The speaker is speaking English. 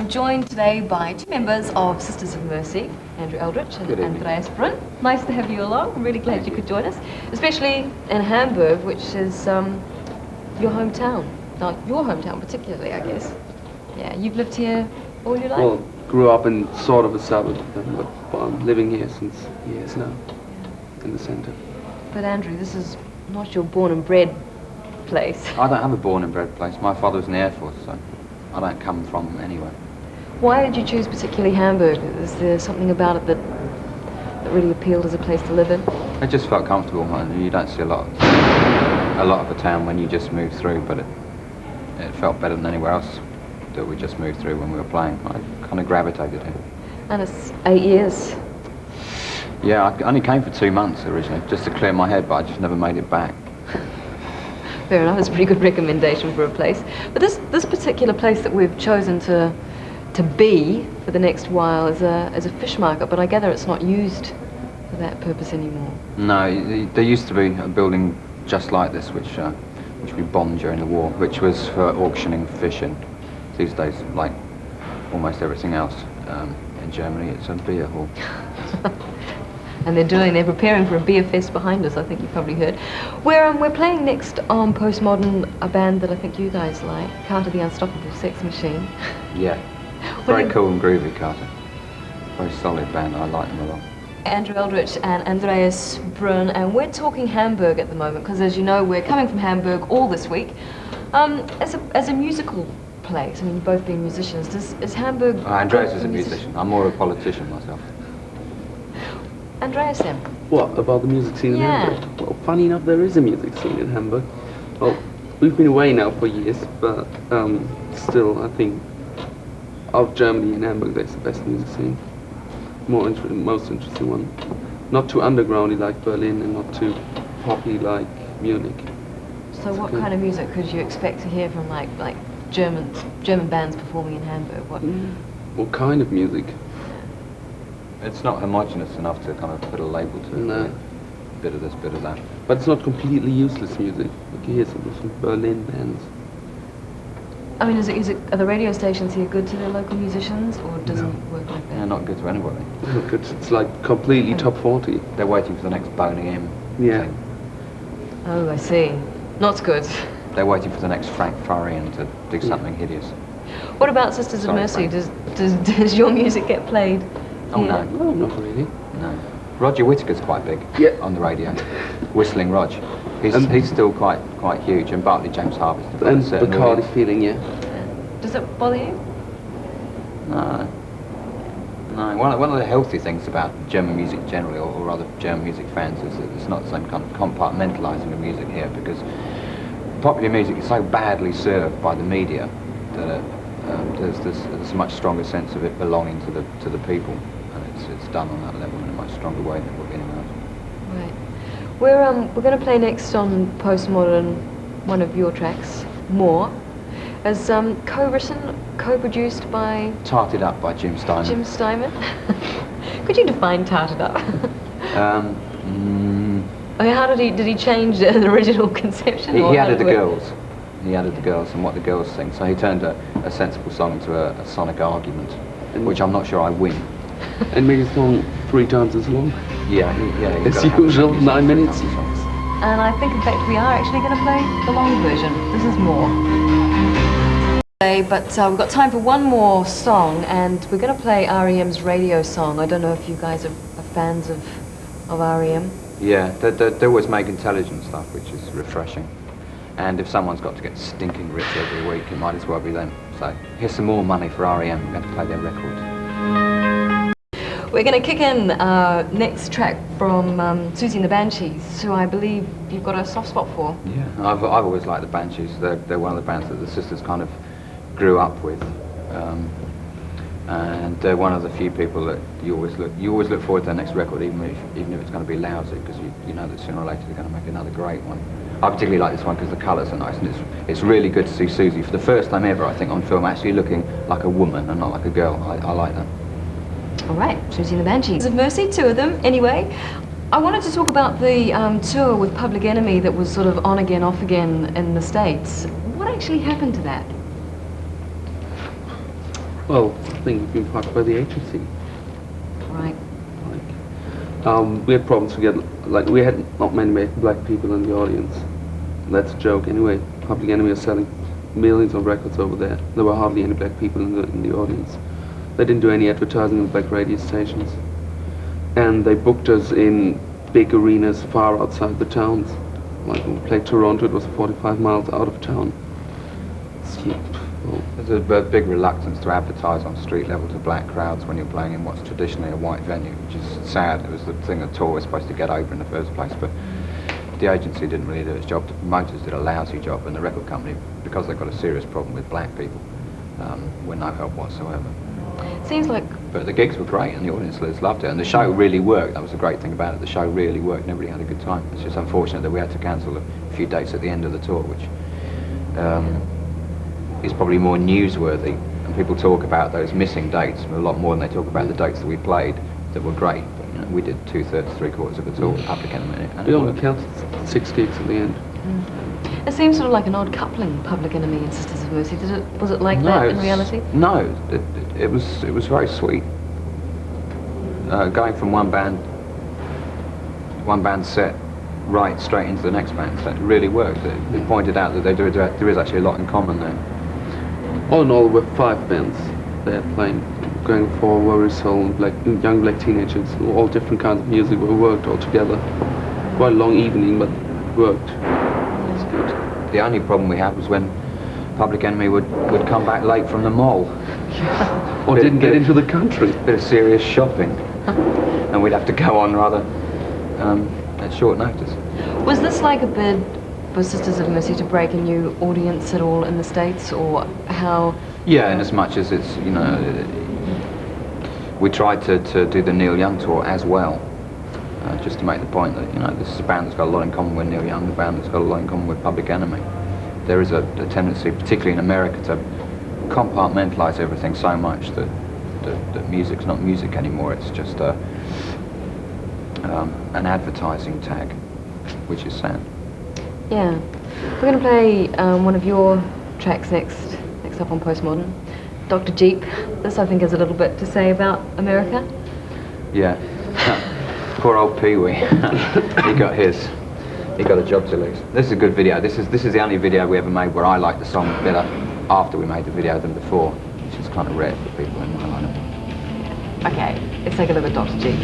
joined today by two members of Sisters of Mercy, Andrew Andreas and Andreas. Nice to have you along. I'm really glad you could join us, especially in Hamburg, which is your hometown. Not your hometown particularly, I guess. Yeah, you've lived here all your life? Well, grew up in sort of a suburb, but I'm living here since years now, in the centre. But Andrew, this is not your born and bred place. I don't have a born and bred place. My father was in the Air Force, so I don't come from anywhere. Why did you choose particularly Hamburg? Is there something about it that really appealed as a place to live in? It just felt comfortable, and you don't see a lot of the town when you just move through, but it felt better than anywhere else that we just moved through when we were playing. I kind of gravitated here. And it's 8 years. Yeah, I only came for 2 months originally, just to clear my head, but I just never made it back. Fair enough, it's a pretty good recommendation for a place. But this particular place that we've chosen to be for the next while is a fish market, but I gather it's not used for that purpose anymore. No, there used to be a building just like this, which we bombed during the war, which was for auctioning fish in. These days, like almost everything else in Germany, it's a beer hall. And they're preparing for a beer fest behind us, I think you've probably heard. We're playing next on Postmodern, a band that I think you guys like, Carter the Unstoppable Sex Machine. Yeah, very cool and groovy, Carter. Very solid band, I like them a lot. Andrew Andreas and Andreas, and we're talking Hamburg at the moment, because as you know, we're coming from Hamburg all this week. As a musical place, I mean, you've both been musicians, is Hamburg... Andreas is a musician, I'm more a politician myself. Andreas then? What, about the music scene in Hamburg? Well, funny enough, there is a music scene in Hamburg. Well, we've been away now for years, but still, I think out of Germany and Hamburg, there's the best music scene. Most interesting one. Not too undergroundy like Berlin, and not too poppy like Munich. So what kind of music could you expect to hear from like German bands performing in Hamburg? What kind of music? It's not homogenous enough to kind of put a label to it. No. Really. Bit of this, bit of that. But it's not completely useless music. Like you hear some Berlin bands. I mean, are the radio stations here good to their local musicians, or does it work like that? Yeah, not good to anybody. Not good. It's like completely top 40. They're waiting for the next Boney M. Yeah. thing. Oh, I see. Not good. They're waiting for the next Frank Furrian to do something hideous. What about Sisters of Mercy? Does your music get played? Oh, no. No, not really. No. Roger Whittaker's quite big on the radio. Whistling Rog. He's still quite huge, and Bartley James Harvest. And the Cardiff feeling, yeah. Does it bother you? No. No. One of the healthy things about German music generally, or rather German music fans, is that it's not the same kind of compartmentalising of music here, because popular music is so badly served by the media that there's a much stronger sense of it belonging to the people. It's done on that level in a much stronger way than anything else. Right. We're going to play next on Postmodern one of your tracks, More, as co-written, co-produced by... Tarted Up by Jim Steinman. Jim Steinman. Could you define Tarted Up? I mean, how did he change the original conception? He added the girls. He added the girls and what the girls sing. So he turned a sensible song into a sonic argument, which I'm not sure I win. And made a song 3 times as long. Yeah. As usual, 9 minutes. And I think, in fact, we are actually going to play the long version. This is More. But we've got time for one more song, and we're going to play R.E.M's radio song. I don't know if you guys are fans of R.E.M. Yeah, they always make intelligent stuff, which is refreshing. And if someone's got to get stinking rich every week, it might as well be them. So here's some more money for R.E.M. We're going to play their record. We're going to kick in our next track from Susie and the Banshees, who I believe you've got a soft spot for. Yeah, I've always liked the Banshees. They're one of the bands that the sisters kind of grew up with, and they're one of the few people that you always look forward to their next record, even if it's going to be lousy, because you know that sooner or later they're going to make another great one. I particularly like this one because the colours are nice, and it's really good to see Susie for the first time ever, I think, on film, actually looking like a woman and not like a girl. I like that. All right, Susie and the Banshees of Mercy, 2 of them. Anyway, I wanted to talk about the tour with Public Enemy that was sort of on again, off again in the States. What actually happened to that? Well, I think we've been fucked by the agency. Right. We had problems to get, like, we had not many black people in the audience. That's a joke anyway. Public Enemy are selling millions of records over there. There were hardly any black people in the audience. They didn't do any advertising on black radio stations. And they booked us in big arenas far outside the towns. Like when we played Toronto, it was 45 miles out of town. Well, there's a big reluctance to advertise on street level to black crowds when you're playing in what's traditionally a white venue, which is sad. It was the thing that tour was supposed to get over in the first place, but the agency didn't really do its job. The promoters did a lousy job, and the record company, because they've got a serious problem with black people, were no help whatsoever. Seems like... But the gigs were great, and the audience loved it, and the show really worked. That was the great thing about it. The show really worked, and everybody had a good time. It's just unfortunate that we had to cancel a few dates at the end of the tour, which is probably more newsworthy, and people talk about those missing dates a lot more than they talk about the dates that we played that were great. But, you know, we did 2/3, 3/4 of the tour with Public Enemy, and we only counted 6 gigs at the end. It seems sort of like an odd coupling, Public Enemy and Sisters of Mercy. Was it like that in reality? No, it was very sweet. Going from one band set right straight into the next band set really worked. It pointed out that there is actually a lot in common there. All in all, we're 5 bands there playing, going for Worry Soul and young black teenagers, all different kinds of music. We worked all together. Quite a long evening, but worked. It's good. The only problem we had was when Public Enemy would come back late from the mall. Or didn't get into the country. Bit of serious shopping. And we'd have to go on rather at short notice. Was this like a bid for Sisters of Mercy to break a new audience at all in the States, or how? Yeah, in as much as it's, you know, we tried to do the Neil Young tour as well, just to make the point that, you know, this is a band that's got a lot in common with Neil Young, a band that's got a lot in common with Public Enemy. There is a tendency, particularly in America, to compartmentalise everything so much that music's not music anymore. It's just an advertising tag, which is sad. Yeah. We're going to play one of your tracks next up on Postmodern. Dr. Jeep. This, I think, has a little bit to say about America. Yeah. Poor old Pee-wee. He got a job to lose. This is a good video. This is the only video we ever made where I liked the song better after we made the video than before, which is kind of rare for people in my lineup. Okay, let's take a look at Dr. Jeep.